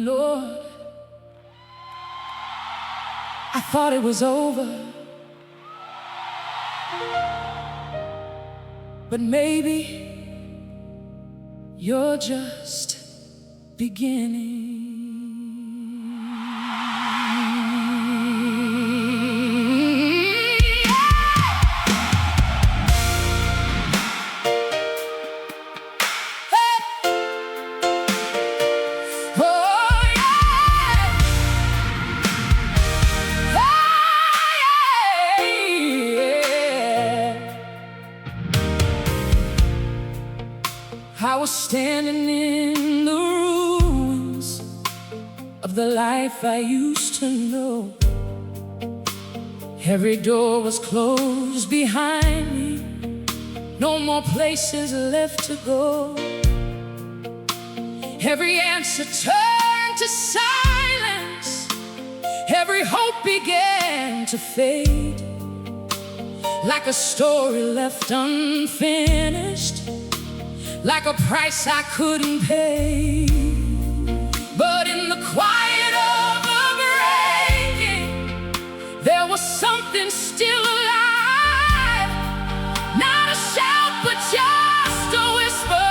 Lord, I thought it was over, but maybe you're just beginning. I was standing in the ruins of the life I used to know. Every door was closed behind me, no more places left to go. Every answer turned to silence, every hope began to fade, like a story left unfinished, like a price I couldn't pay. But in the quiet of the breaking, there was something still alive. Not a shout, but just a whisper,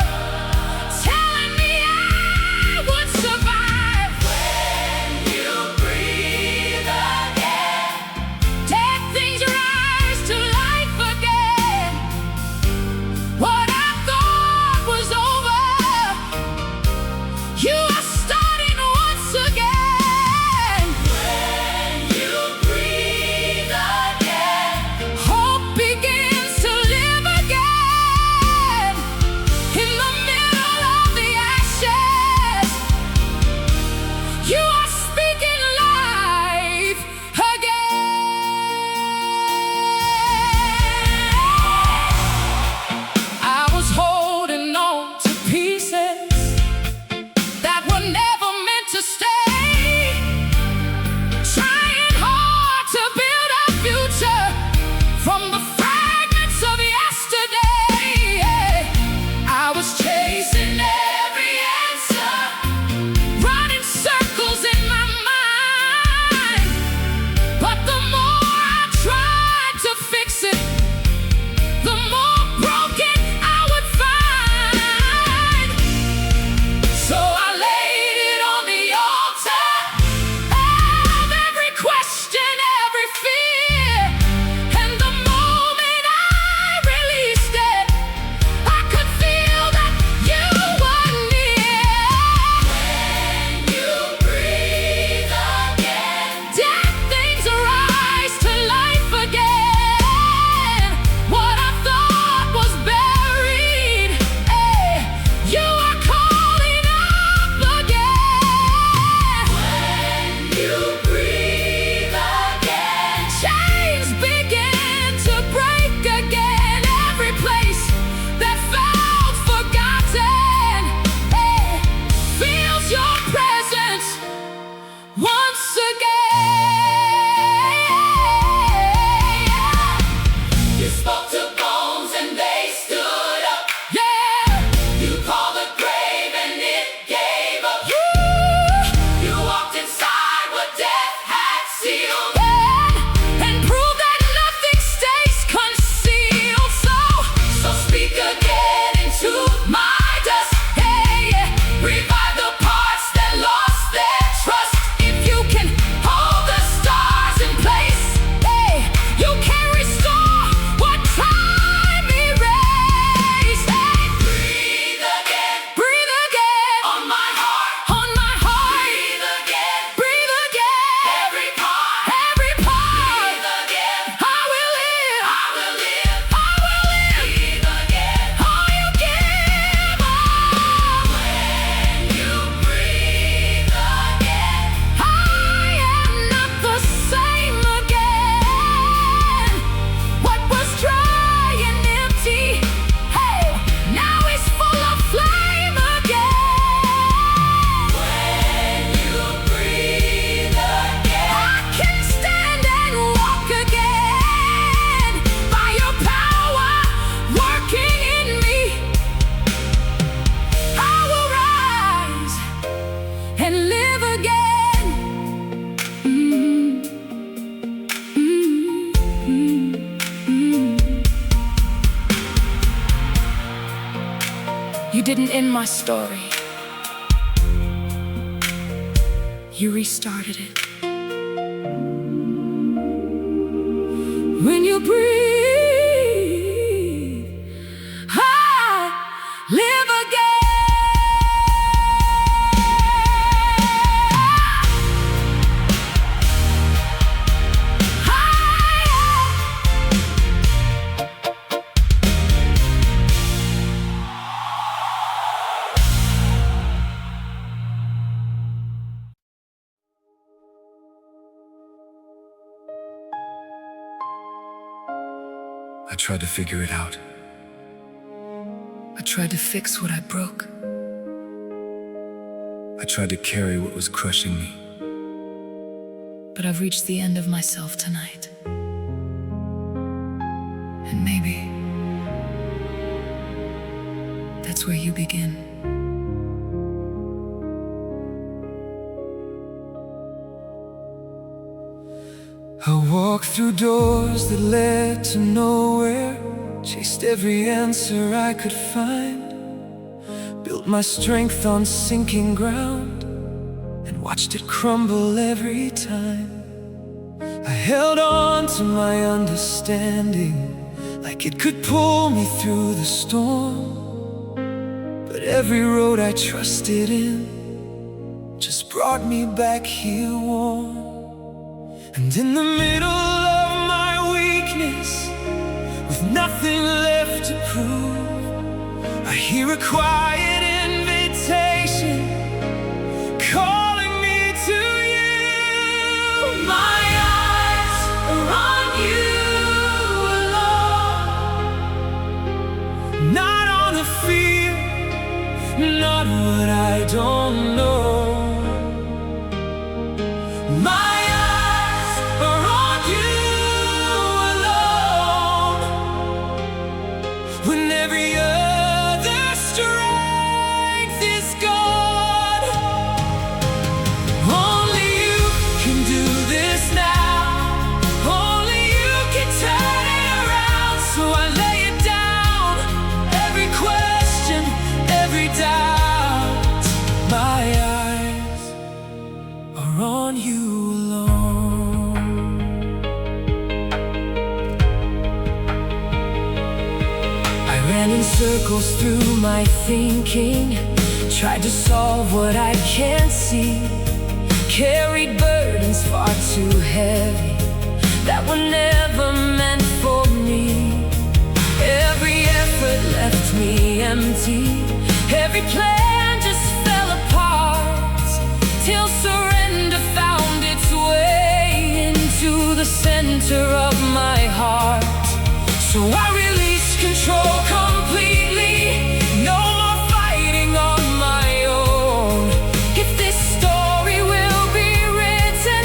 telling me I would survive. When you breathe again, dead things rise to life again. What I thought was over, you are starting once didn't end my story. You restarted it. When you breathe, I live again. I tried to figure it out. I tried to fix what I broke. I tried to carry what was crushing me. But I've reached the end of myself tonight. And maybe that's where you begin. I walked through doors that led to nowhere, chased every answer I could find, built my strength on sinking ground, and watched it crumble every time. I held on to my understanding like it could pull me through the storm, but every road I trusted in just brought me back here warm. And in the middle of my weakness, with nothing left to prove, I hear a quiet invitation calling me to you. My eyes are on you alone, not on the fear, not what I don't know. My when every other strength is gone. Only you can do this now. Only you can turn it around. So I lay it down, every question, every doubt. My eyes are on you alone. Ran in circles through my thinking, tried to solve what I can't see, carried burdens far too heavy that were never meant for me. Every effort left me empty, every plan just fell apart, till surrender found its way into the center of my heart. So I released control completely, no more fighting on my own. If this story will be written,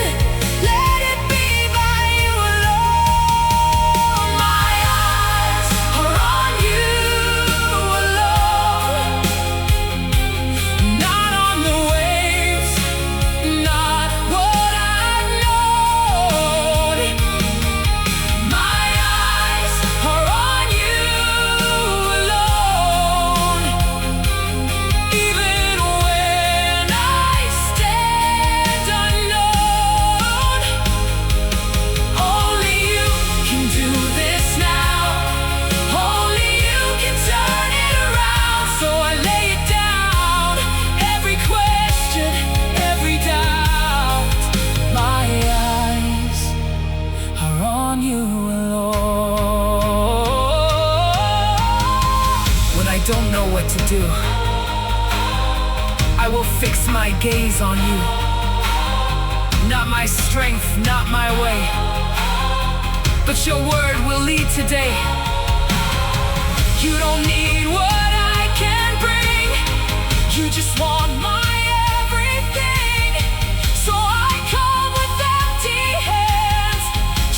let it be by you alone. My eyes are on you alone, not on the waves, not what I've known. My eyes are on you alone, even when I stand unknown. Only you can do this now. Only you can turn it around. So I lay it down, every question, every doubt. My eyes are on you alone. When I don't know what to do, I will fix my gaze on you. Not my strength, not my way, but your word will lead today. You don't need what I can bring, you just want my everything. So I come with empty hands,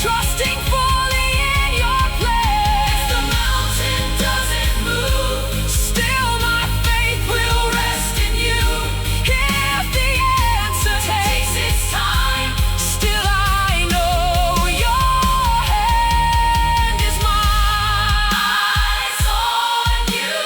trusting fully in your plan. If the mountain doesn't move, still my faith will rest in you. If the answer takes its time, still I know your hand is mine. Eyes on you.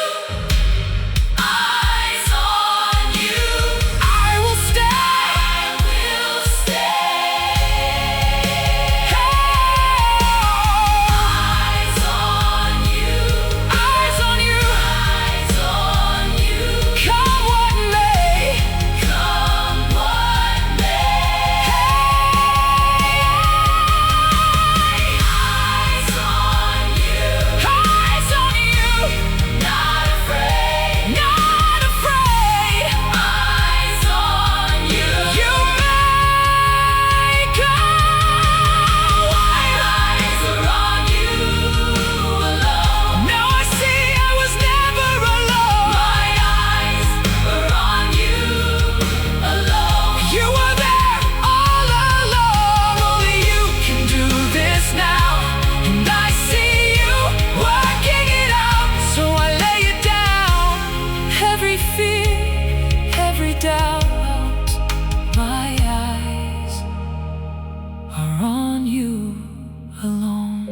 are on you alone.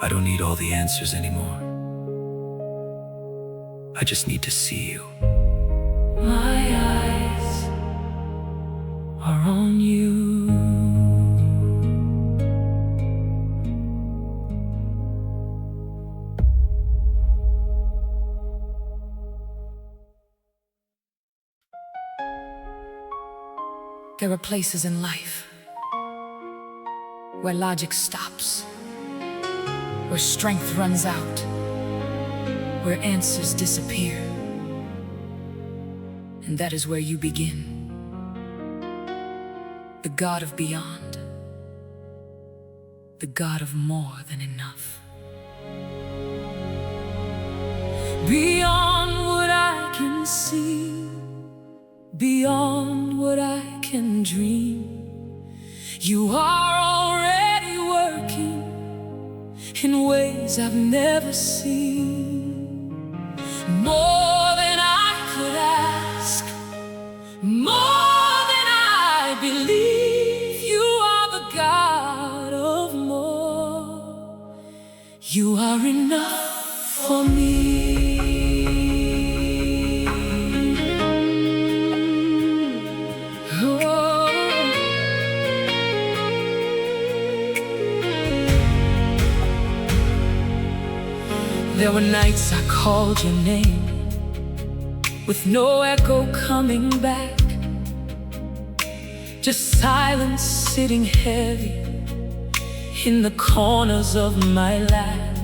I don't need all the answers anymore. I just need to see you. My eyes are on you. There are places in life where logic stops, where strength runs out, where answers disappear. And that is where you begin. The God of beyond, the God of more than enough. Beyond what I can see, beyond what I can dream, you are already working in ways I've never seen. More than I could ask, more than I believe. You are the God of more. You are enough for me. There were nights I called your name with no echo coming back, just silence sitting heavy in the corners of my lack.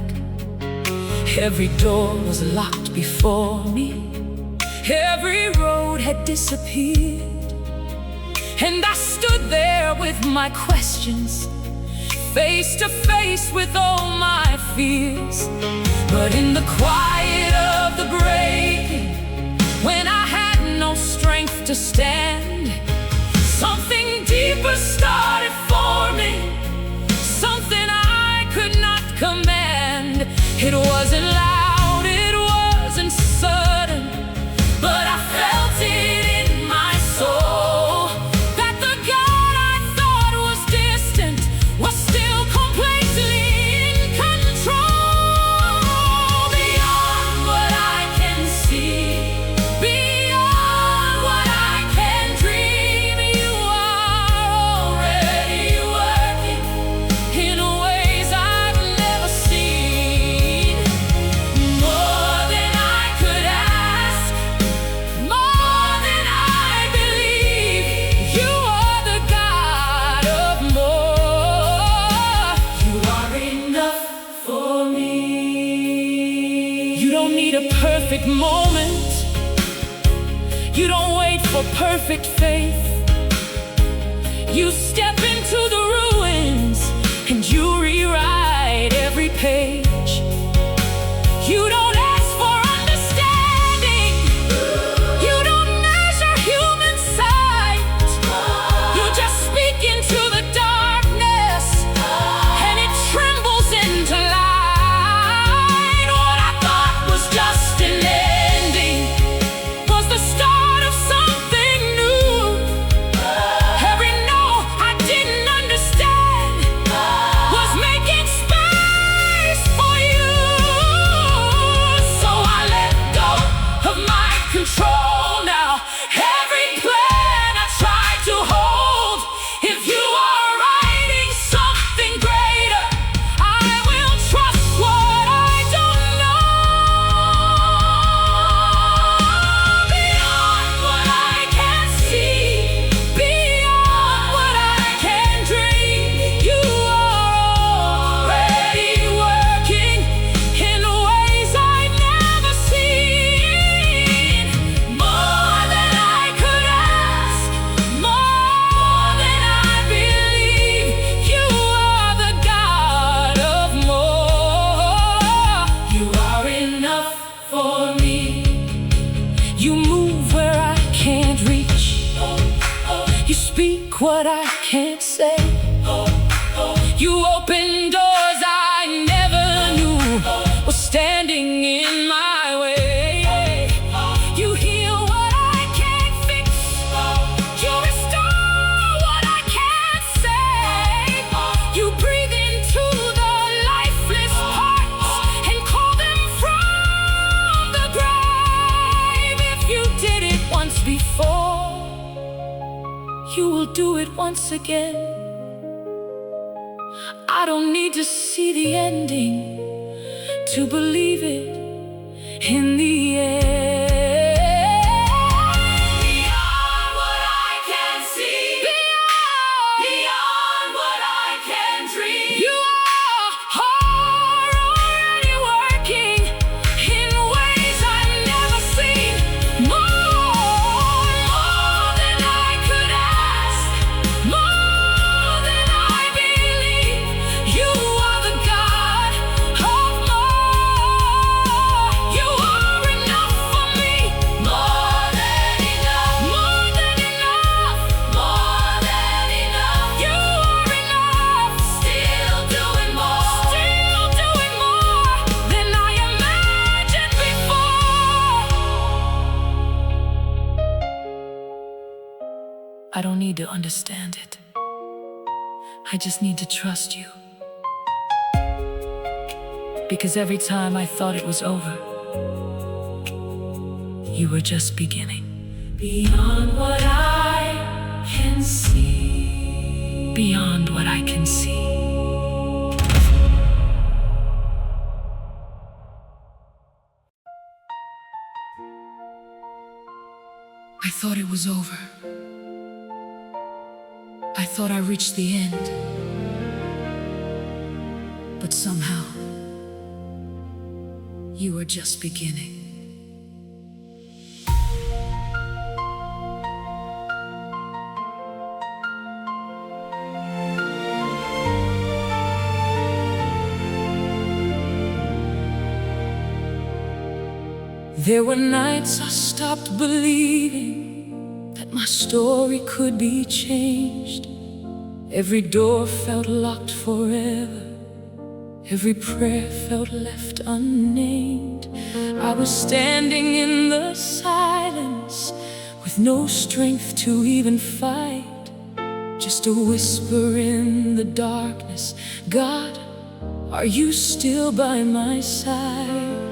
Every door was locked before me, every road had disappeared, and I stood there with my questions, face to face with all my fears. But in the quiet of the breaking, when I had no strength to stand, something deeper started forming, something I could not command. It wasn't loud, it wasn't sudden, but I felt it in my soul, that the God I thought was distant was still completely in control. Beyond what I can see, beyond what I can dream, you are already working in ways I've never seen. More than I could ask, more than I believe. You are the God of more. You are enough for me. You don't need a perfect moment. You don't wait for perfect faith. You step into the ruins and you rewrite every page. You don't ask for understanding. You don't measure human sight. You just speak into the darkness and it trembles into light. What I thought was just an ending was the start of something new. Every no I didn't understand was making space for you. So I let go of my control now. Every plan I tried to hold, if you are writing something greater, I will trust what I don't know. Beyond what I can see, beyond what I can dream, you are already working in ways I've never seen. More than I could ask, more than I believe. You are the God of more. You are enough for me. You move where I can't reach. You speak what I can't say. You open doors I never knew were standing in my way. You heal what I can't fix. You restore do it once again. I don't need to see the ending to believe it in the end. Beyond what I can see, beyond what I can dream, you are already working in ways I've never seen. More than I could ask, more than I believe. You are the God of more. You are enough for me. More than enough. More than enough. More than enough. You are enough. Still doing more. Still doing more than I imagined before. I don't need to understand it. I just need to trust you. Because every time I thought it was over, you were just beginning. Beyond what I can see. Beyond what I can see. I thought it was over. I thought I reached the end. But somehow, you were just beginning. There were nights I stopped believing that my story could be changed. Every door felt locked forever. Every prayer felt left unnamed. I was standing in the silence with no strength to even fight. Just a whisper in the darkness. God, are you still by my side?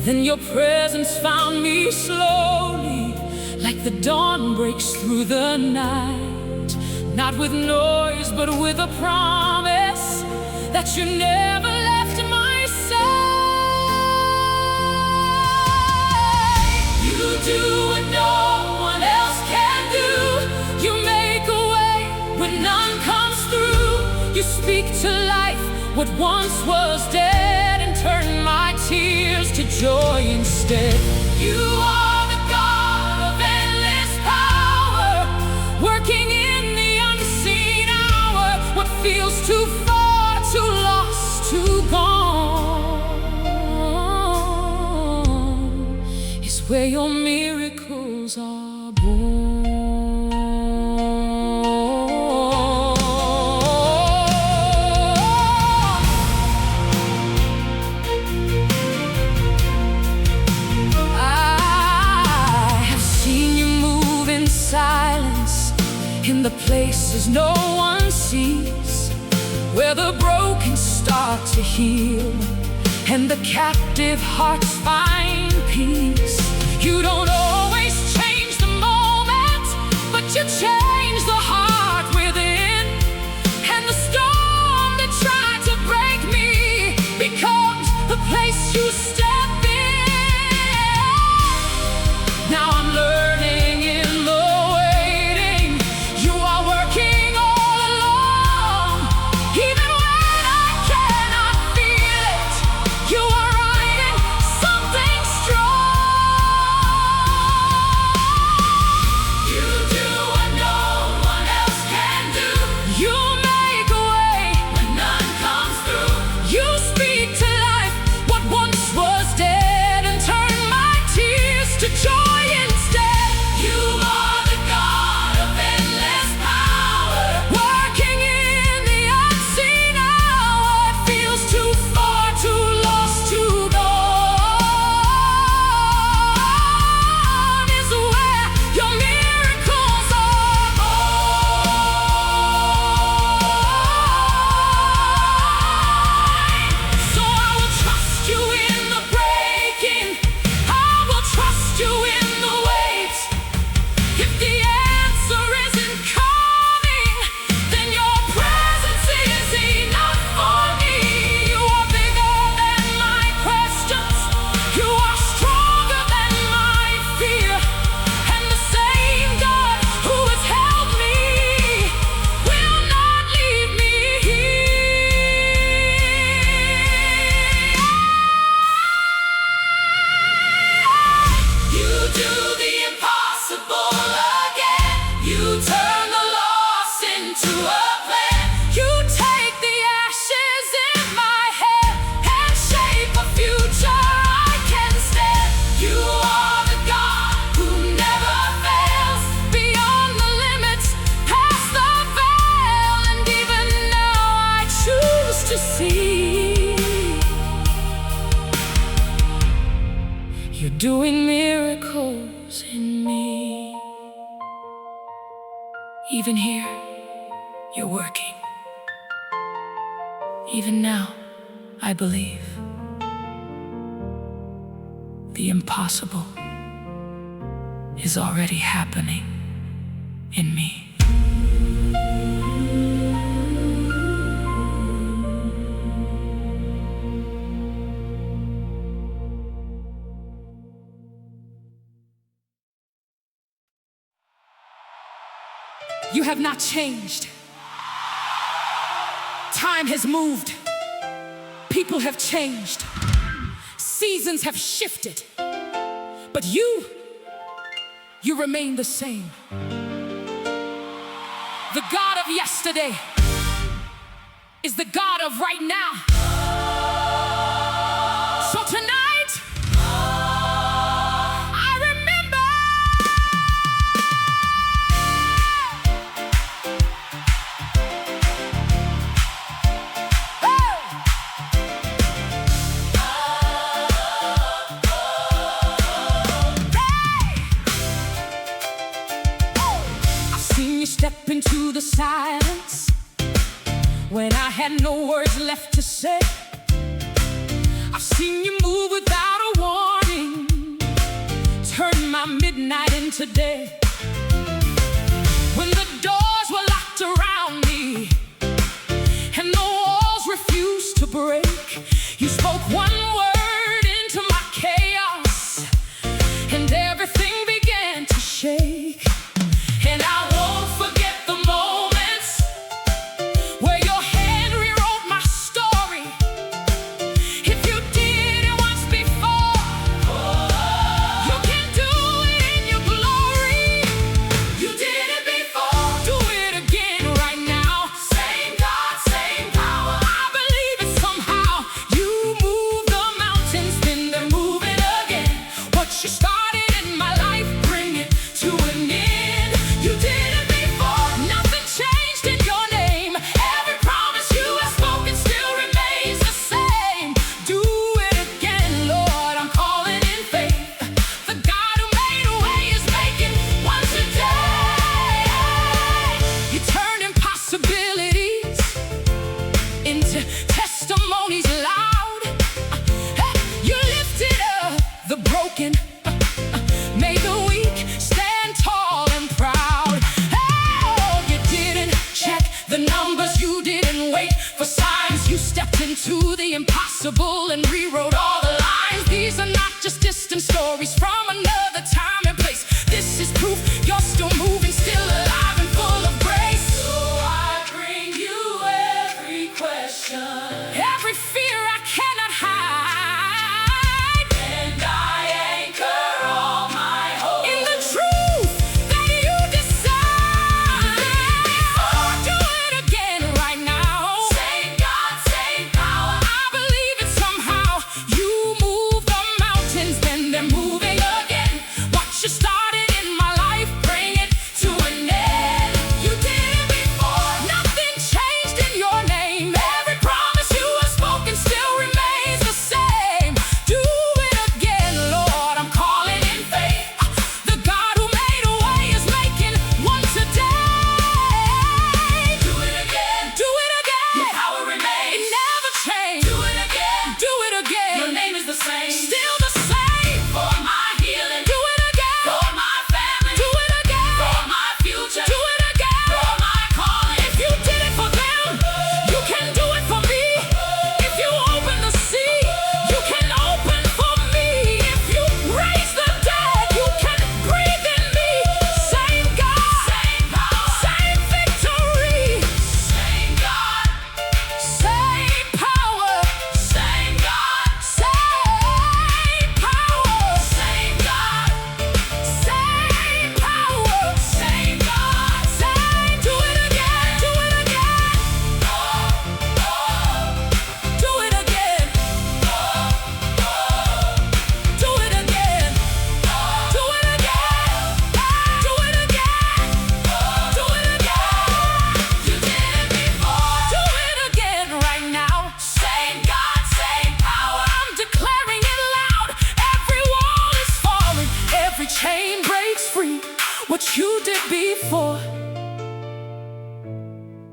Then your presence found me slowly, like the dawn breaks through the night. Not with noise, but with a promise that you never left my side. You do what no one else can do. You make a way when none comes through. You speak to life what once was dead and turn my tears to joy instead. You are the God of endless power, working in the unseen hour. What feels too far, too lost, too gone is where your miracles are born. In the places no one sees, where the broken start to heal and the captive hearts find peace. You don't always change the moment, but you change the heart within. And the storm that tried to break me becomes the place you step in. Now I'm learning in the waiting. You are working all along, even when I cannot feel it. You are writing something strong. You do what no Even here, you're working. Even now, I believe the impossible is already happening in me. You have not changed. Time has moved. People have changed. Seasons have shifted. But you remain the same. The God of yesterday is the God of right now. So tonight, I remember. I've seen you step into the silence when I had no words left to say. I've seen you move without a warning, turn my midnight into day. When the doors were locked around me and the walls refused to break, you spoke one word into my chaos and everything began to shake. And I won't forget the moments where your hand rewrote my story. If you did it once before, you can do it in your glory. You did it before, do it again right now. Same God, same power. I believe it somehow. You move the mountains, then they're moving again. What you started in my life, bring it to an end. You did it before, nothing changed in your name. Every promise you have spoken still remains the same. Do it again, Lord, I'm calling in faith. The God who made a way is making one today. You turned impossibilities into testimonies loud. You lifted up the broken, made the weak stand tall and proud. Oh, you didn't check the numbers, you didn't wait for signs. You stepped into the impossible and rewrote all the lines. These are not just distant stories from another time and place. This is proof you're still moving, still alive and full of grace. So I bring you every question, every fear I cannot hide, and I anchor all my hope in the truth that you decide. Do it again right now. Same God, same power. I believe it somehow. You move the mountains, then they're moving up.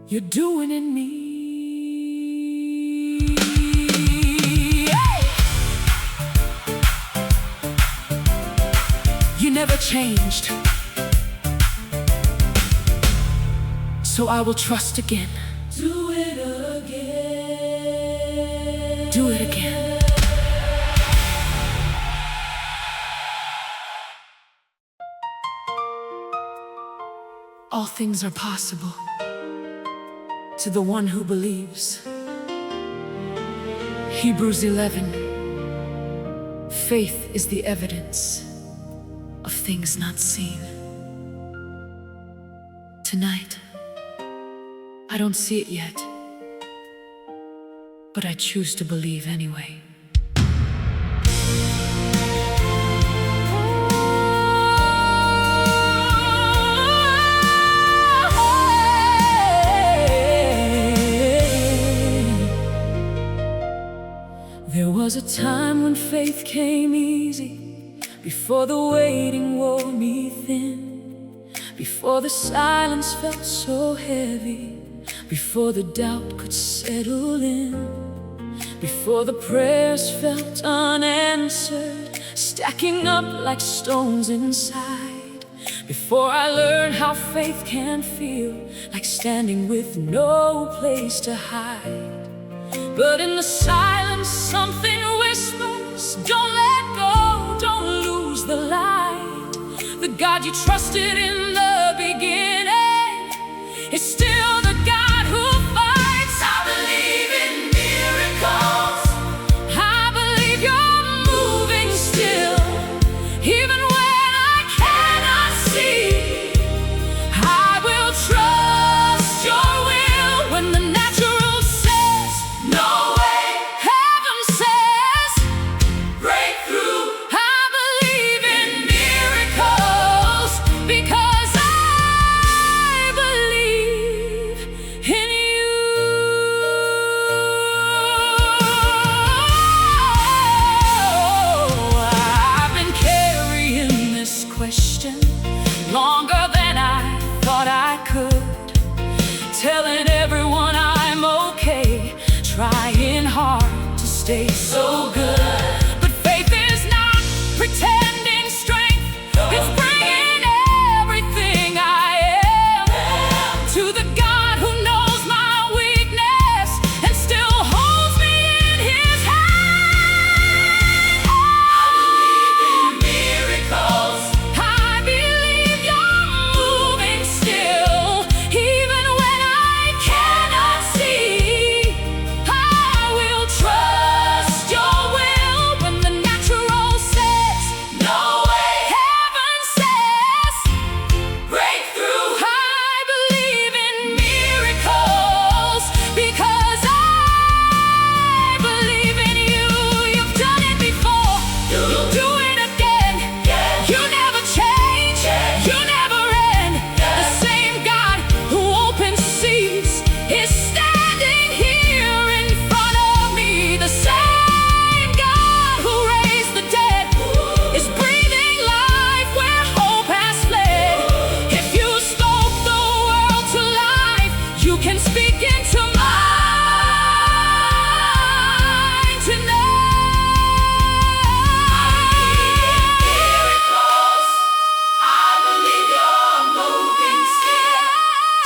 you're doing in me. You never changed, so I will trust again. Do it again. Do it again. All things are possible to the one who believes. Hebrews 11. Faith is the evidence of things not seen. Tonight, I don't see it yet, but I choose to believe anyway. There was a time when faith came easy, before the waiting wore me thin, before the silence felt so heavy, before the doubt could settle in, before the prayers felt unanswered, stacking up like stones inside, before I learned how faith can feel like standing with no place to hide. But in the silence something whispers, don't let go, don't lose the light. The God you trusted in the beginning is still the God who fights. I believe in miracles. I believe you're moving still, even when I cannot see. I will trust your will when the natural says no way. Heaven says breakthrough. I believe in miracles because I believe in you. I've been carrying this question longer than I thought I could, telling everyone I'm okay, trying hard to stay so good. But faith is not pretending strength, it's bringing everything I am to the God who knows my weakness and still holds me in his hand. I believe in miracles. I believe you're moving still, even when I cannot see. I will trust your will when the natural says no way. Heaven says breakthrough. I believe in miracles because I believe in you. You've done it before, you'll do it again. You never change, you never end. The same God who opens seas is standing here in front of me. The same God who raised the dead is breathing life where hope has fled. If you spoke the world to life, you can speak into mine tonight. Miracles. I believe you're moving still.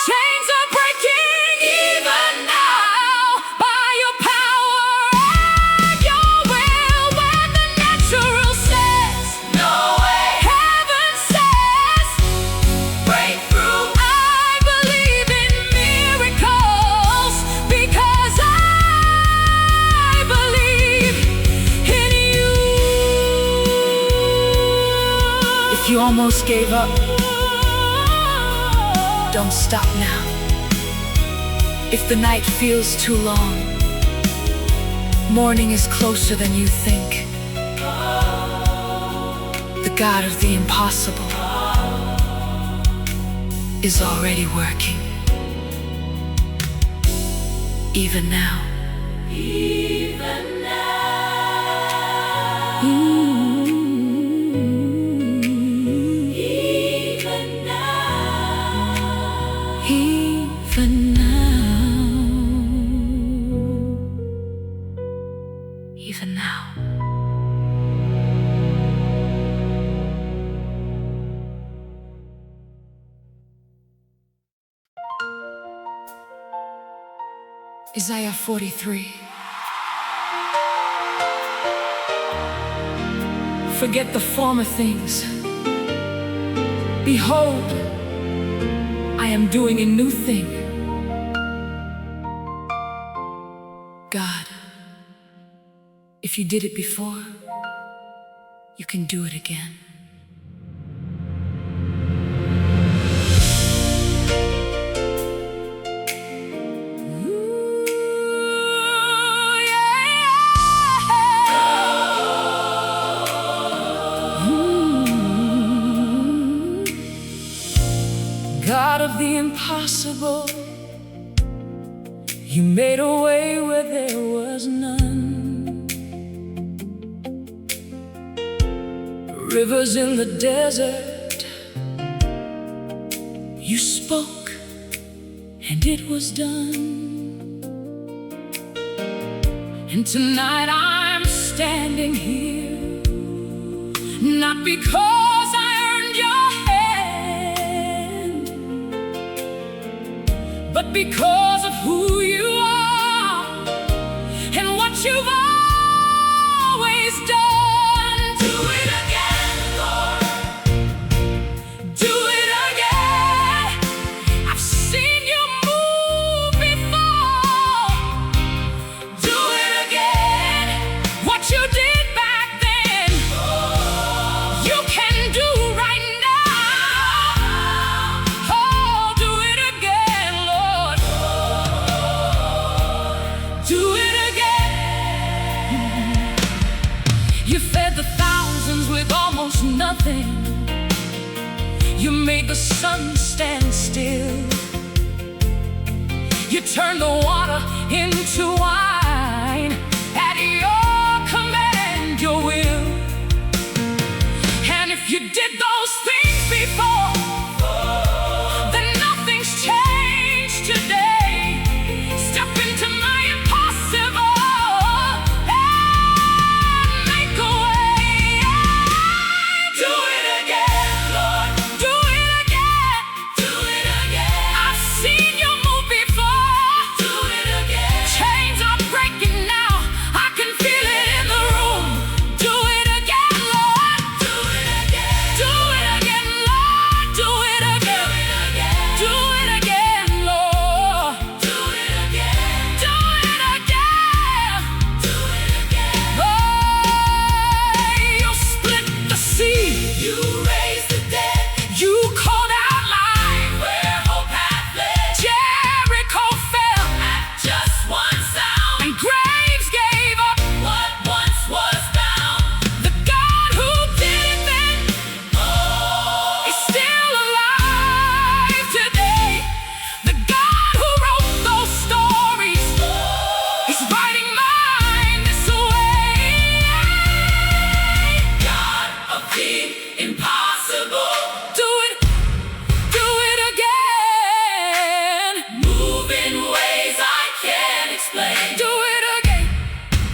Chains are breaking even now by your power and your will. When the natural says no way, heaven says breakthrough. I believe in miracles because I believe in you. If you almost gave up, don't stop now. If the night feels too long, morning is closer than you think. The God of the impossible is already working, even now. Even now. Even now. Even now. Isaiah 43. Forget the former things. Behold, I am doing a new thing. God, if you did it before, you can do it again. God of the impossible, you made a way where there was none. Rivers in the desert, you spoke and it was done. And tonight I'm standing here, not because I earned your hand, but because of who you are and what you've always done. Do it again, Lord. Do it again. I've seen you move before. Do it again. What you did back then, you can do right now. Oh, do it again, Lord. Do it again. You fed the thousands with almost nothing. You made the sun stand still. You turned the water into wine at your command, your will. And if you did those things before, then nothing's changed today. Step into my impossible and make a way. Do it again, Lord. Do it again. Do it again. I've seen you move before. Do it again. Chains are breaking now. I can feel it in the room. Do it again, Lord. Do it again. Do it again, Lord. Do it again. Do it again, Lord. Do it again. Do it again. Do it again. Oh, you split the sea. You raised the dead. You called out life where hope had fled. Jericho fell at just one sound, and graves gave up what once was bound. The God who did it then, is still alive today. The God who wrote those stories, is writing mine this way. God of the impossible, do it again. Move in ways I can't explain. Do it again.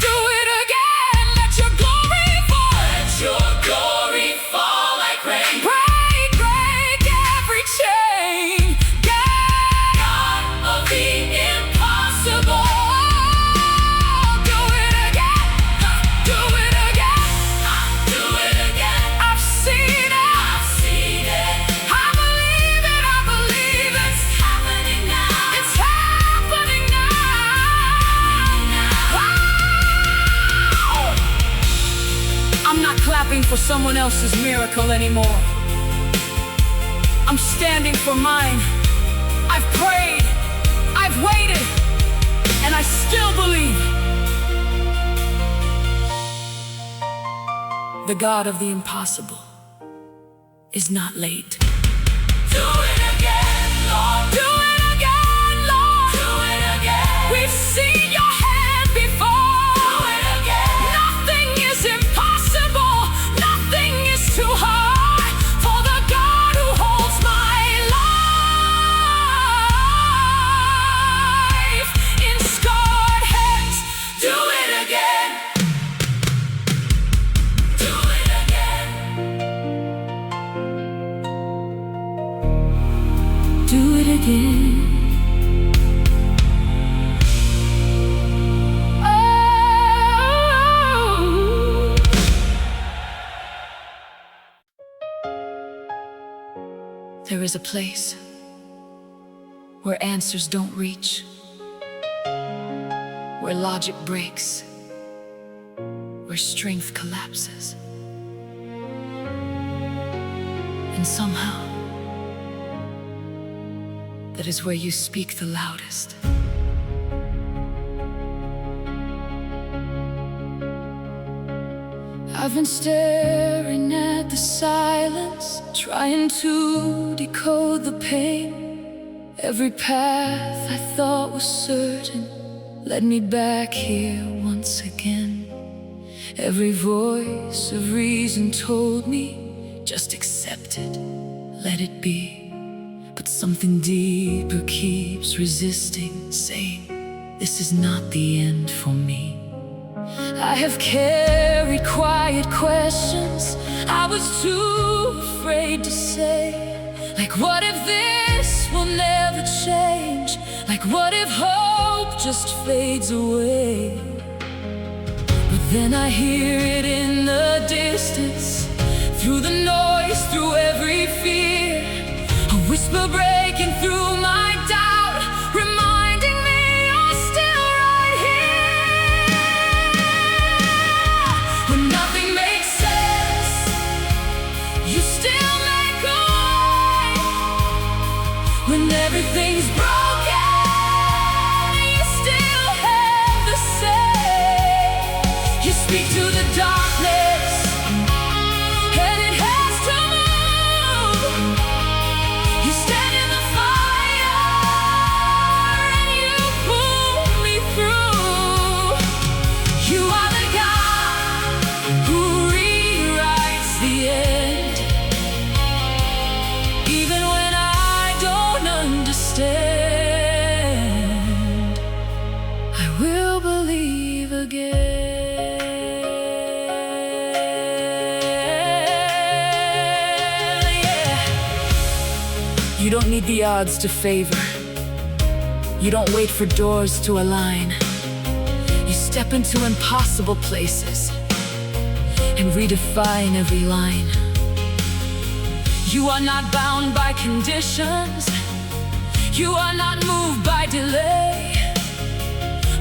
Do it again. Let your glory fall. Let your glory fall like rain. Break, break every chain. God of the impossible, do it again. Do it again. Do it again. I've seen it. I've seen it. I believe it. I believe it's happening now. It's happening now. I'm not clapping for someone else's miracle anymore. I'm standing for mine. I've prayed, I've waited, and I still believe. The God of the impossible is not late. Do it again, Lord. Do it again, Lord. Do it again. We've seen your hand before. Do it again. Nothing is impossible. Nothing is too hard for the God who holds my life in scarred hands. Do it again. Do it again. Do it again. a place where answers don't reach, where logic breaks, where strength collapses. And somehow, that is where you speak the loudest. I've been staring at the silence, trying to decode the pain. Every path I thought was certain led me back here once again. Every voice of reason told me, just accept it, let it be. But something deeper keeps resisting, saying, this is not the end for me. I have carried quiet questions I was too afraid to say. Like, what if this will never change? Like, what if hope just fades away? But then I hear it in the distance, through the noise, through every fear, a whisper breaking through my doubt, reminding me you're still right here. When nothing makes sense, you still make a way. When everything's broken, you still have the same. You speak to the darkness, and it has to move. You stand in the fire, and you pull me through. You are the God who rewrites the end, even when I don't understand. I will believe again. You don't need the odds to favor. You don't wait for doors to align. You step into impossible places and redefine every line. You are not bound by conditions. You are not moved by delay.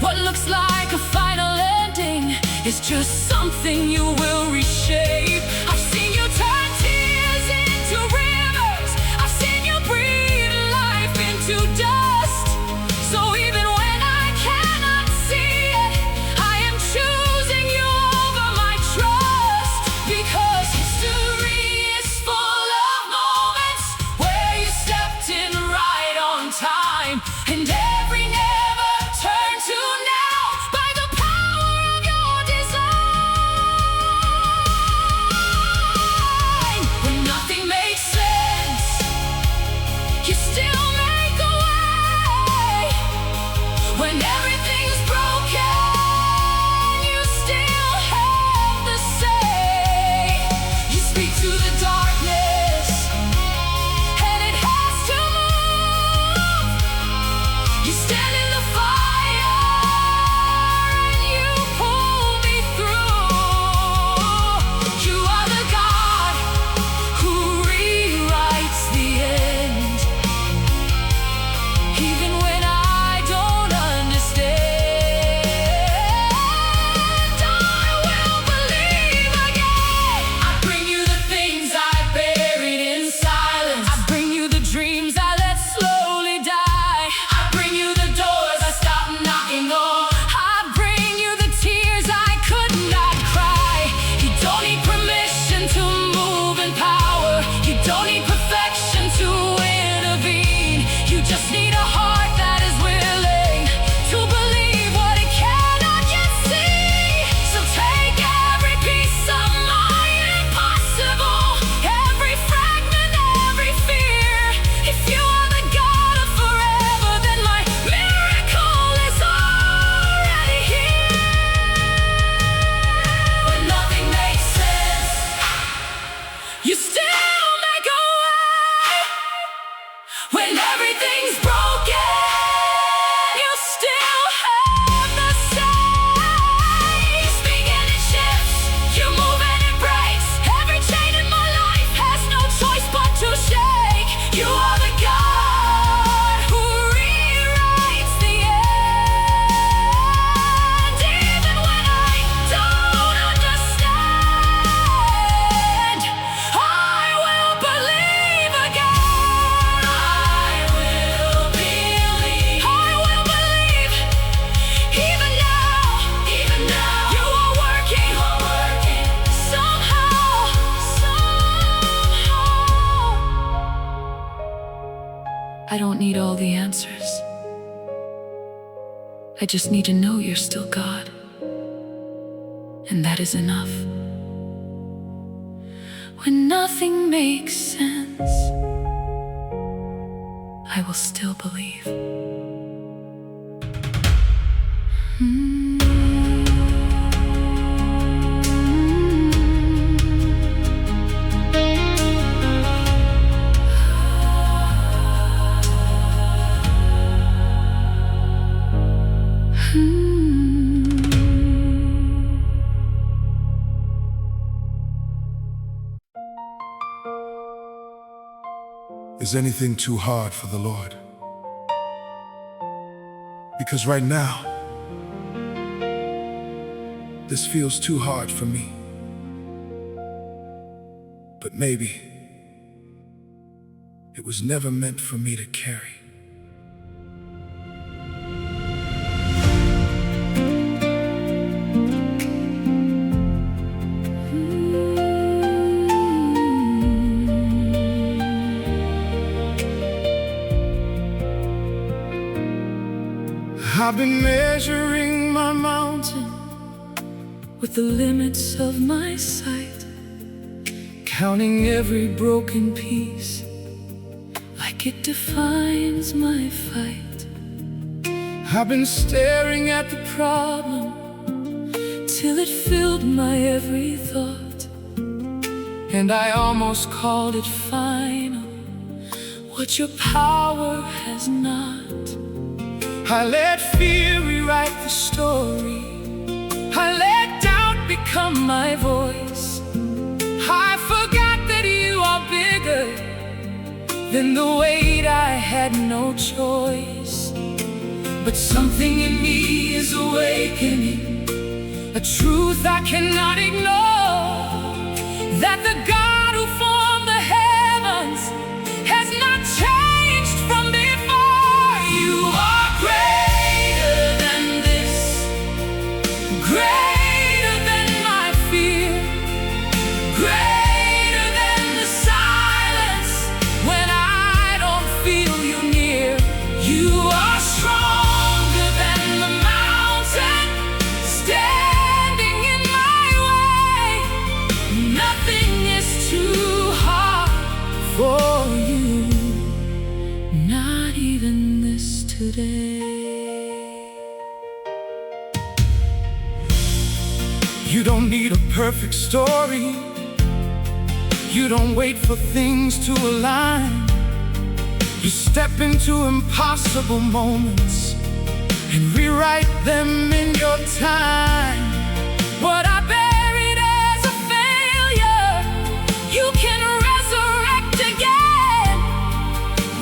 What looks like a final ending is just something you will reshape. I've seen you turn tears into rivers. I've seen you breathe life into dust. So even when I cannot see it, I am choosing you over my trust. Because history is full of moments where you stepped in right on time, and every never turned to now by the power of your design. When nothing makes sense, you still make a way. When everything's broken, you still have the say. You speak to the darkness, and it has to move. You stand in the fire, and you pull me through. You are the God who rewrites the end, even when I don't understand. I will believe again. I bring you the things I buried in silence. I bring you the dreams I let slowly die. I bring you the doors I stopped knocking on. I bring you the tears I could not cry. You don't need permission to move in power. You don't need perfection to intervene. You just need a heart that is willing to believe what it cannot yet see. So take every piece of my impossible, every fragment, every fear. If you are the God of forever, then my miracle is already here. When nothing makes sense, you still make a way. When everything's broken, need all the answers. I just need to know you're still God, and that is enough. When nothing makes sense, I will still believe. Is anything too hard for the Lord? Because right now, this feels too hard for me. But maybe it was never meant for me to carry. I've been measuring my mountain With the limits of my sight, counting every broken piece like it defines my fight. I've been staring at the Problem till it filled my every thought, and I almost called it final. What your power has not. I let fear rewrite the story. I let doubt become my voice. I forgot that you are bigger than the weight. I had no choice. But something in me is awakening, a truth I cannot ignore, that the God who formed the heavens has not changed from before. You are greater than this, greater than my fear, greater than the silence when I don't feel you near. You are stronger than the mountain standing in my way. Nothing is too hard for you, not even this today. You don't need a perfect story. You don't wait for things to align. You step into impossible moments and rewrite them in your time. What I buried as a failure, you can resurrect again.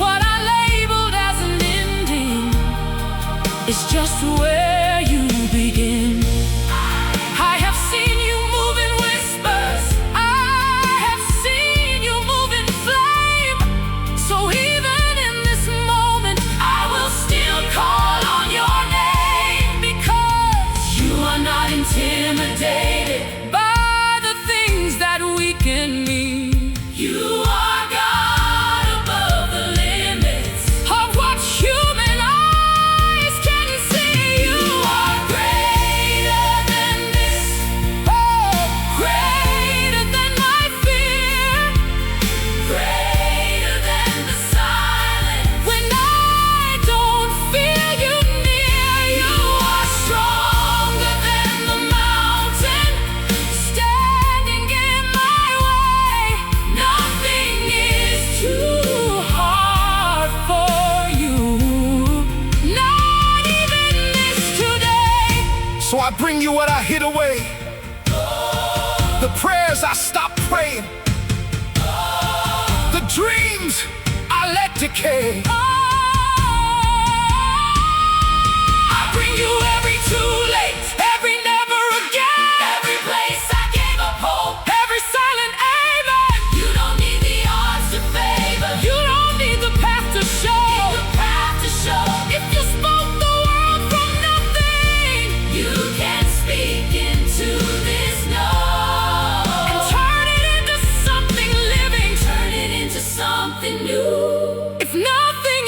What I labeled as an ending is just where you begin. I have seen you move in whispers. I have seen you move in flame. So even in this moment, I will still call on your name, because you are not intimidated by the things that weaken me. You are God above the limits of what human eyes can see. You are greater than this, oh, greater than my fear, greater than the silence when I don't feel you near. You are stronger than the mountain standing in my way. Nothing is too hard for you, not even this today. So I bring you what I hid away, the prayers I stopped praying, the dreams I let decay. I bring you every too late, every never again, every place I gave up hope, every silent amen. You don't need the odds to favor, you don't need the path to show, If you spoke the world from nothing, you can speak into this no, and turn it into something living, turn it into something new. If nothing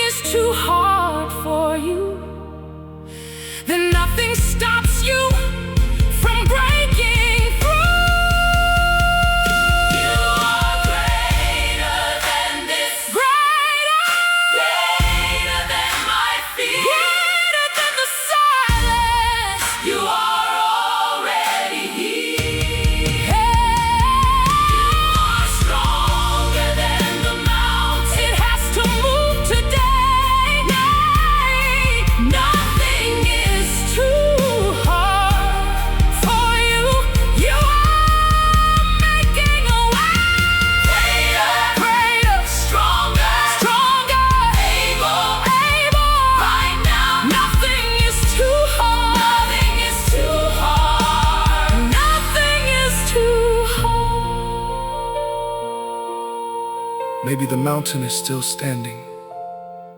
Maybe the mountain is still standing,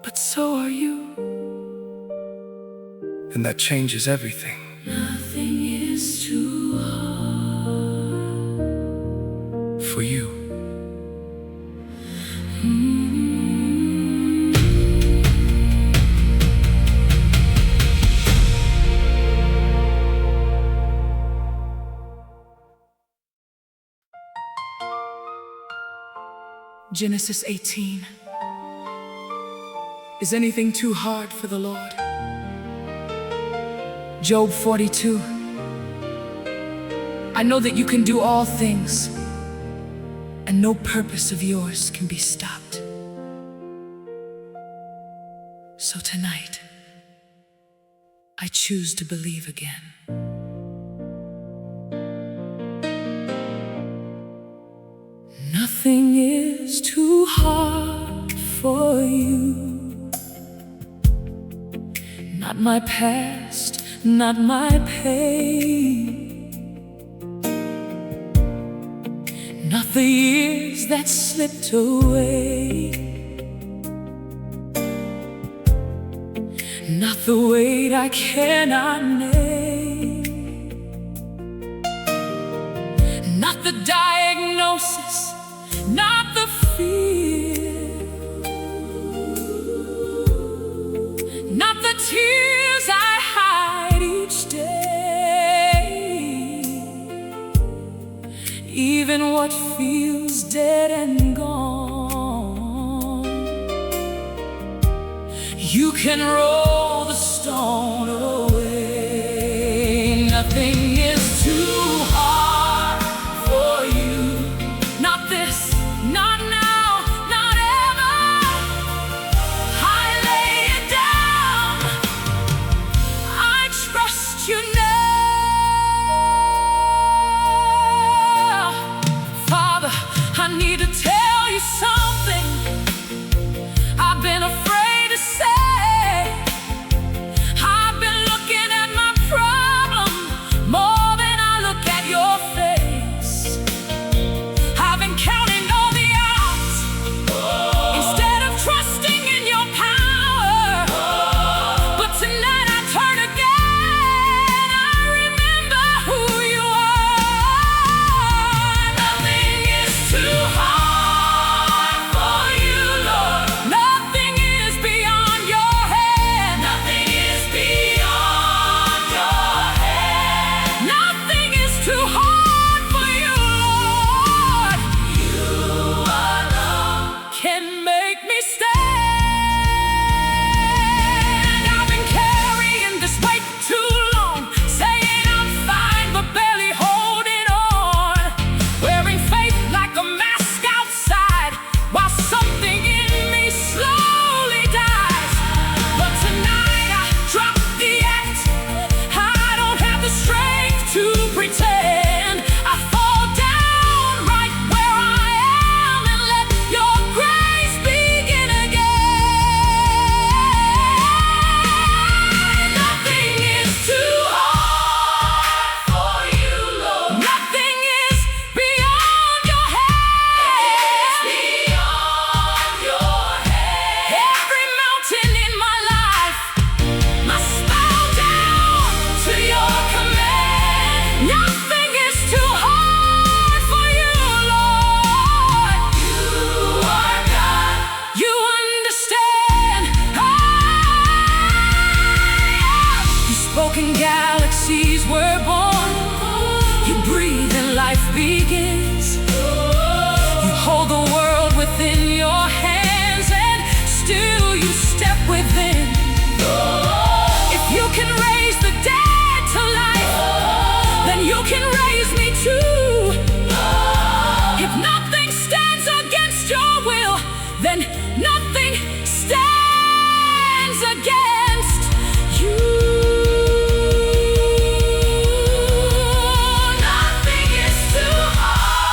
but so are you. and that changes everything. Nothing is too hard For you. Genesis 18. Is anything too hard for the Lord? Job 42. I know that you can do all things, and no purpose of yours can be stopped. So tonight, I choose to believe again. Nothing is too hard for you. Not my past, not my pain, not the years that slipped away, not the weight I cannot name, not the diagnosis, not the fear, not the tears I hide each day. Even what feels dead and gone, you can roll the stone away. Nothing is too hard for you. Not this, not now, not ever. I lay it down, I trust you now. Father, I need to tell you something I've been afraid to say. I've been looking at my problem more than I look at your face. I've been counting all the odds instead of trusting in your power. But tonight I turn again. I remember who you are. Nothing is too hard for you, Lord. Nothing is beyond your hand. Nothing is beyond your hand. Nothing is too hard for you, Lord. You alone can make me stand. I've been carrying this weight too long, saying I'm fine but barely holding on, wearing faith like a mask outside while something in me slowly dies. But tonight I drop the act. I don't have the strength to pretend. I fall down right where I am and let your grace begin again. Nothing is too hard for you, Lord. Nothing is beyond your hand. Beyond your hand. Every mountain in my life must bow down to your command. Nothing is too hard for you, Lord. You are God. You understand. You spoke and galaxies were born. You breathe and life begins. You hold the world within your hands, and still you step within. If you can raise the dead to life, then you can raise me too. If nothing stands against your will, then nothing stands against you. Nothing is too hard.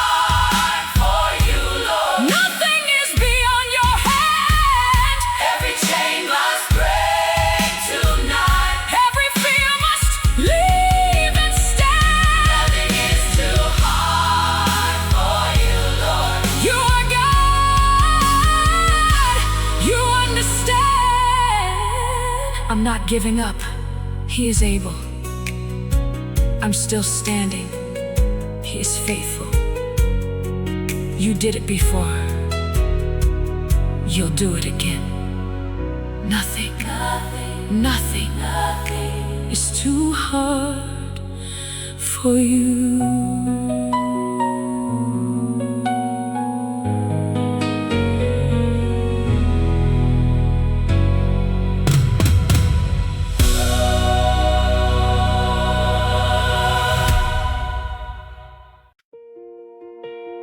I'm not giving up. He is able. I'm still standing. He is faithful. You did it before. You'll do it again. Nothing is too hard for you.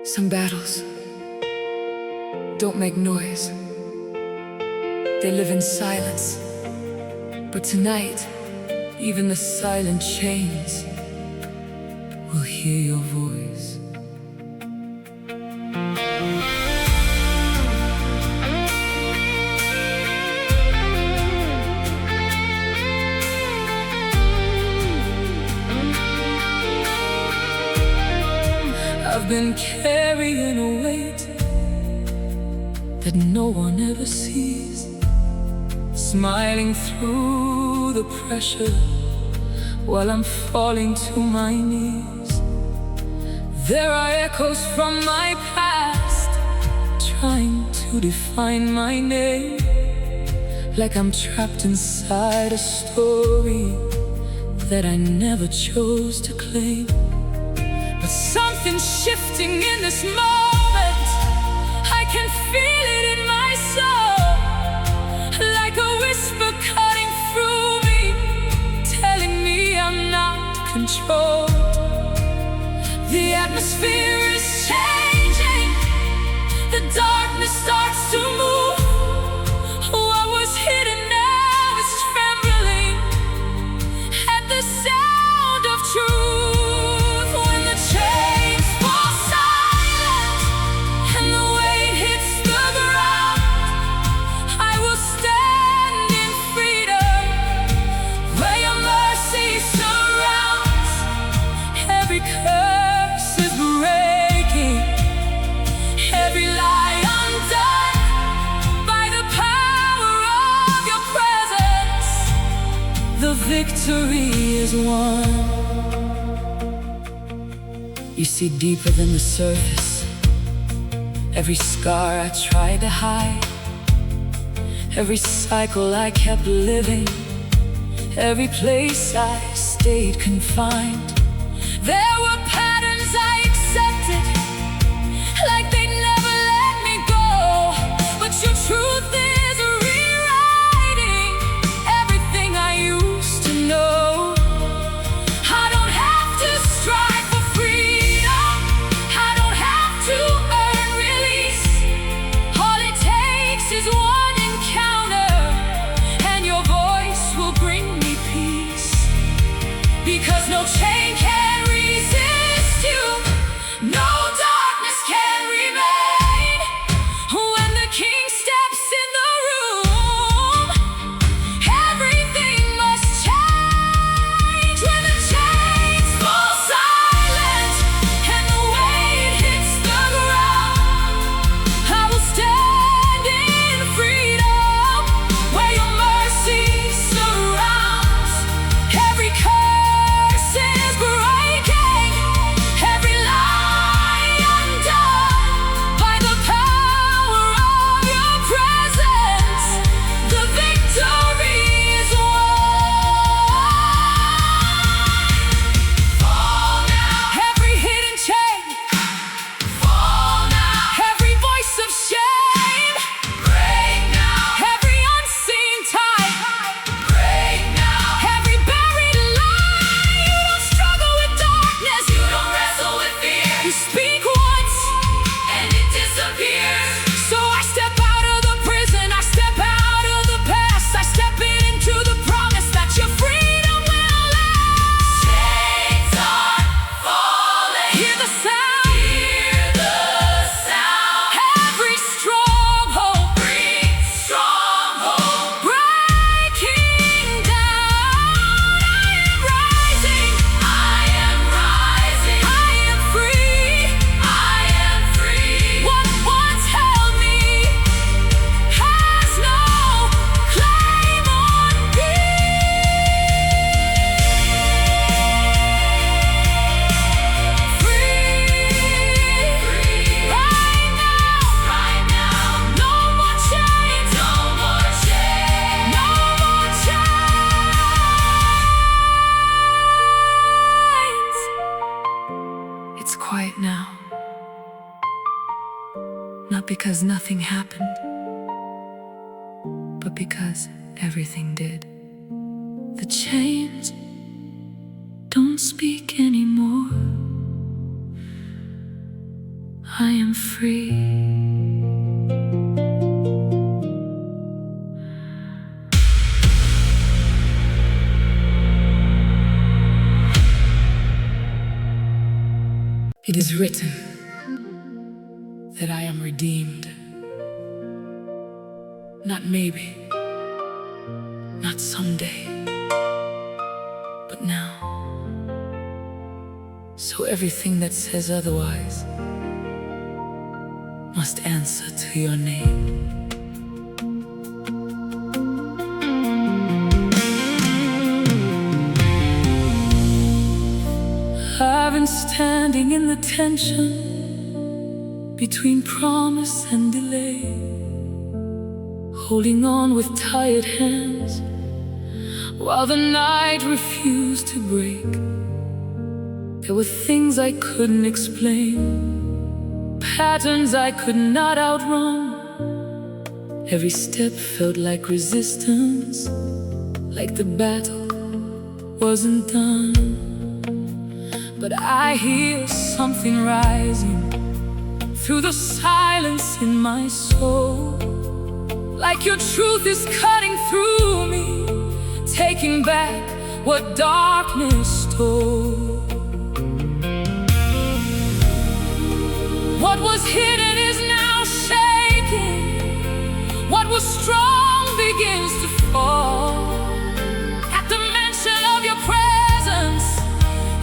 Some battles don't make noise. They live in silence. But tonight, even the silent chains will hear your voice. I've been carrying a weight that no one ever sees, smiling through the pressure while I'm falling to my knees. There are echoes from my past trying to define my name, like I'm trapped inside a story that I never chose to claim. But something's shifting in this moment. I can feel it in my soul, like a whisper cutting through me, telling me I'm not controlled. The atmosphere is changing. The darkness starts to move. What was hidden now is trembling at the sound of truth. When the chains fall silent and the weight hits the ground, I will stand in freedom where your mercy surrounds. Every curse is breaking, every lie undone by the power of your presence. The victory is won. You see deeper than the surface. Every scar I tried to hide, every cycle I kept living, every place I stayed confined. There were patterns I accepted, like they never let me go. But your truth is rewriting everything I used to know. I don't have to strive for freedom. I don't have to earn release. All it takes is one encounter, and your voice will bring me peace. Because no chain can resist you, no darkness can remain. When the King steps because nothing happened, but because everything did. The chains don't speak anymore. I am free. It is written that I am redeemed. Not maybe, not someday, but now. So everything that says otherwise must answer to your name. I've been standing in the tension between promise and delay, holding on with tired hands while the night refused to break. There were things I couldn't explain, patterns I could not outrun. Every step felt like resistance, like the battle wasn't done. But I hear something rising through the silence in my soul, like your truth is cutting through me, taking back what darkness stole. What was hidden is now shaking. What was strong begins to fall. At the mention of your presence,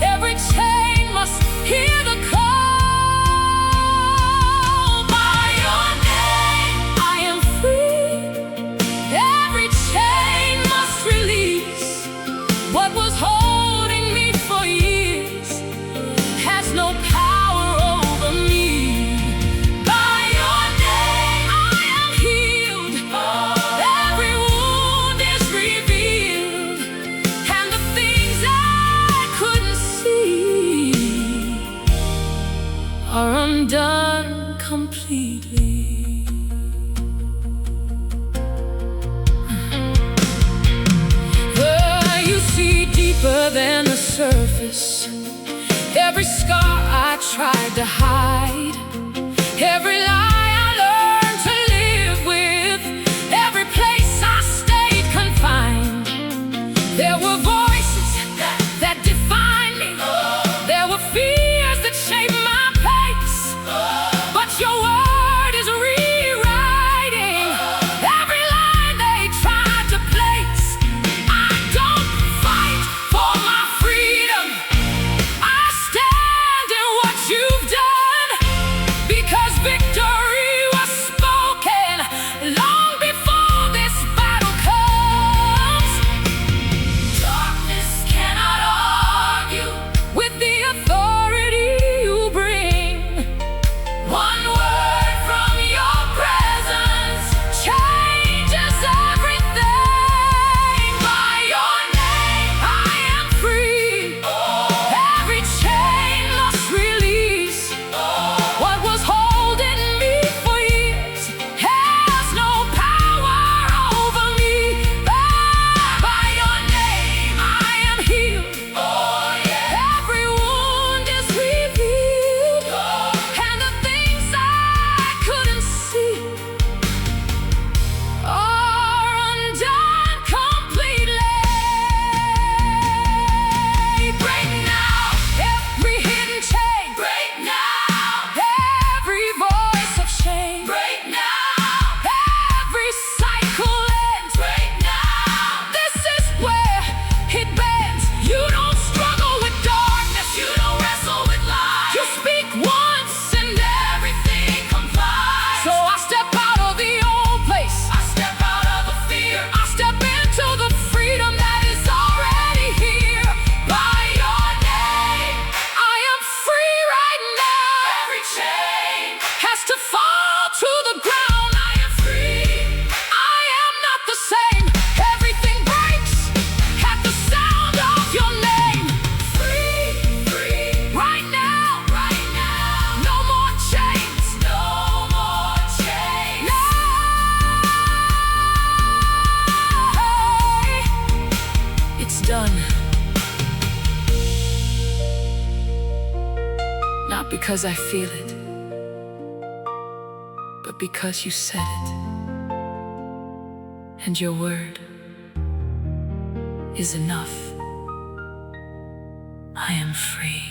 every chain must hear the call. By your name, I am free. Every chain must release. What was holding me for years has no power over me. By your name, I am healed. Every wound is revealed, and the things I couldn't see are undone completely. You see deeper than the surface. Every scar I tried to hide, every lie I learned to live with, every place I stayed confined. There were voices that defined me. There were fears that shaped my pace. But your word is rewriting every line they tried to place. I don't fight for my freedom. I stand in what you've done, because victory not because I feel it, but because you said it. And your word is enough. I am free.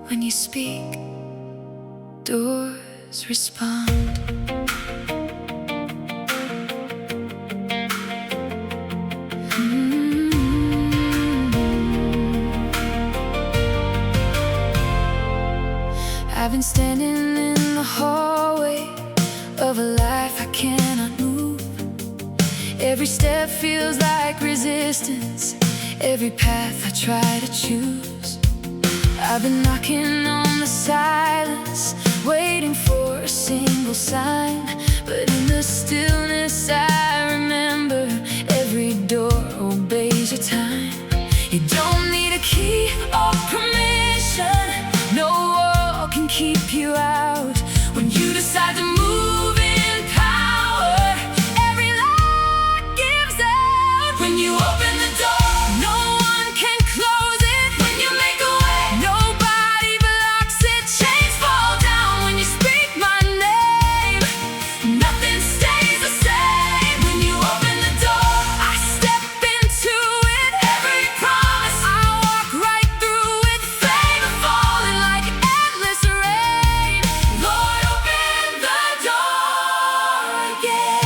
When you speak, doors respond. I've been standing in the hallway of a life I cannot move. Every step feels like resistance, every path I try to choose. I've been knocking on the silence, waiting for a single sign. But in the stillness I remember, every door obeys your time. You don't need a key or permission, no wall can keep you out. When you decide to move in power, every lock gives out. When you open the door, no one can close it. When you make a way, nobody blocks it. Chains fall down when you speak my name. Nothing stays the same. When you open the door, I step into it. Every promise, I walk right through it. Favor falling like endless rain. Lord, open the door again.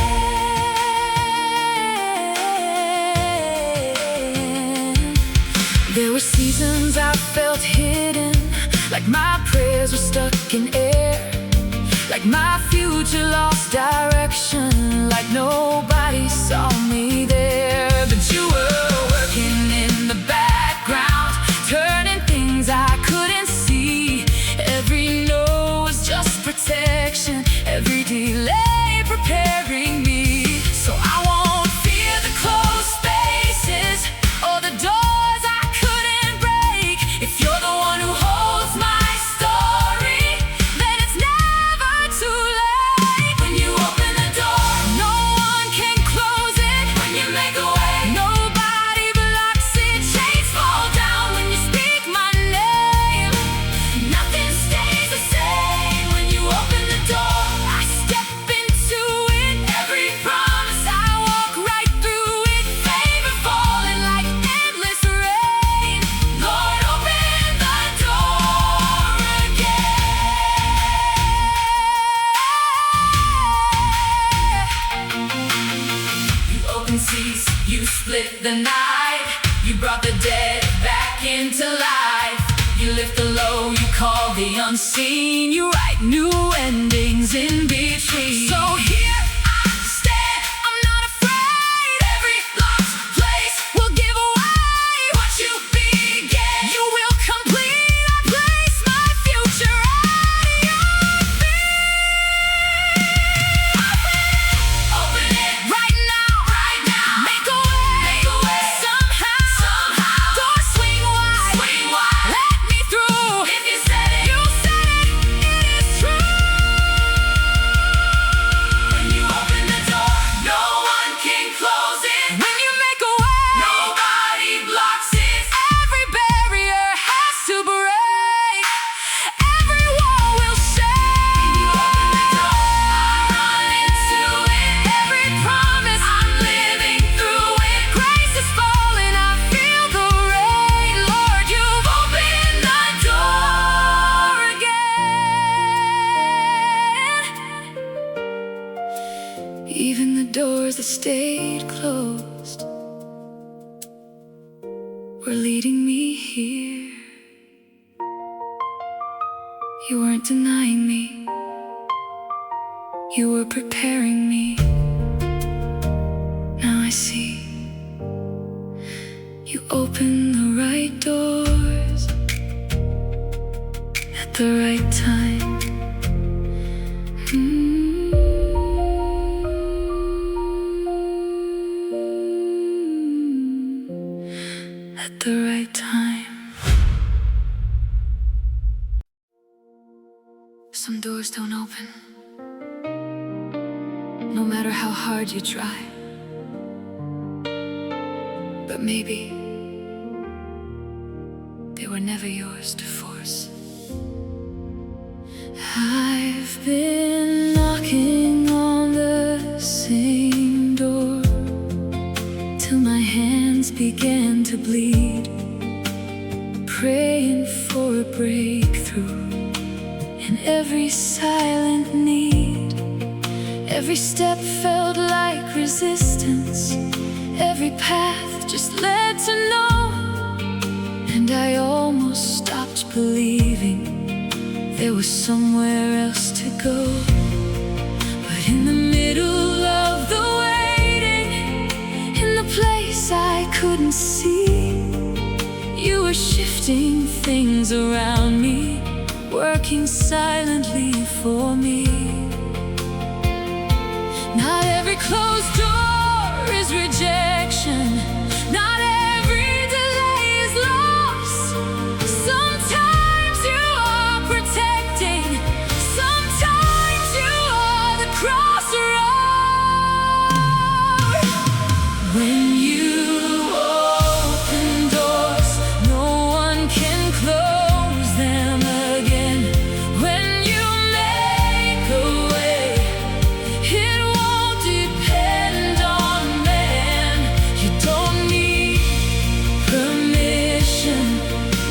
There were seasons I felt hidden, like my prayers were stuck in air, like my future lost direction, like nobody saw me there. But you were working in the background, turning things I couldn't see. Every no was just protection, every delay preparing me. So I won't fear the closed spaces or the doors I couldn't break. If you're the one who holds my story, then it's never too late. When you open the door, no one can close it. When you make a way, nobody blocks it. Chains fall down when you speak my name. Nothing stays the same. When you open the door, I step into it. Every promise, I walk right through it. Favor falling like endless rain. Lord, open the door again. You open seas, you split the night. You brought the dead back into life. You lift the low, you call the unseen. You write new endings in between. So here I stand, I'm not afraid. Every lost place will give away what you began. You will complete, I place my future at your feet. Open it right now, make a way, somehow, doors swing wide, let me through. If you said it, it is true. When you open the door, no one can close it. When you make a way, nobody blocks it. Every barrier has to break, every wall will shake. When you open the door, I run into it. Every promise, I'm living through it. Grace is falling, I feel the rain. Lord, you've opened the door again. Even the doors that stayed closed were leading me here. You weren't denying me, you were preparing me. Now I see you open the right doors at the right time. at the right time. Some doors don't open, no matter how hard you try. But maybe they were never yours to force. I've been knocking on the same door till my hands began to bleed, praying for a breakthrough in every silent need. Every step felt like resistance, every path just led to no. And I almost stopped believing there was somewhere else to go. But in the middle of the waiting, in the place I couldn't see, you were shifting things around me, working silently for me. Not every closed door is rejection. Not every delay is loss. Sometimes you are protecting, sometimes you are the crossroad. When you open doors, no one can close them again. When you make a way, it won't depend on man. You don't need permission,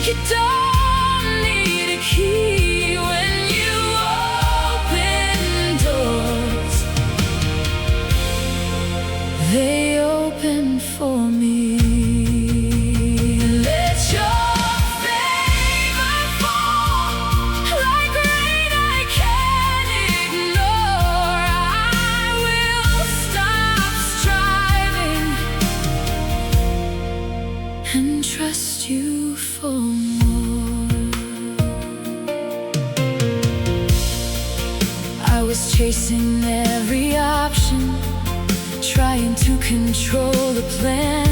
you don't need a key. When you open doors, they open for me. Let your favor fall like rain I can't ignore. I will stop striving and trust you for more. I was chasing every option, trying to control the plan,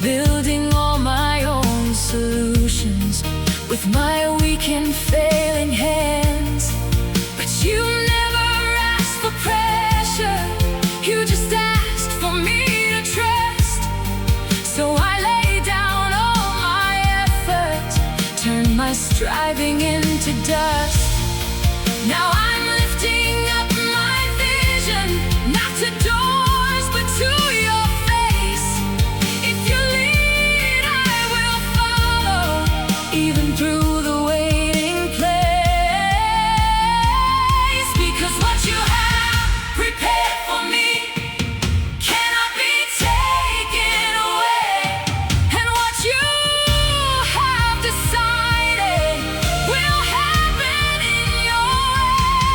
building all my own solutions with my weak and failing hands. But you never asked for pressure, you just asked for me to trust. So I lay down all my effort, turned my striving into dust. Now I'm lifting up my vision, not to doors but to your face. If you lead, I will follow, even through the waiting place. Because what you have prepared for me cannot be taken away. And what you have decided will happen in your way.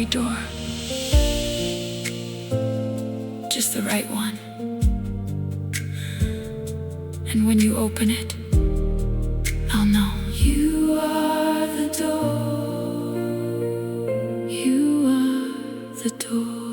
right door, just the right one. And when you open it, I'll know. You are the door. You are the door.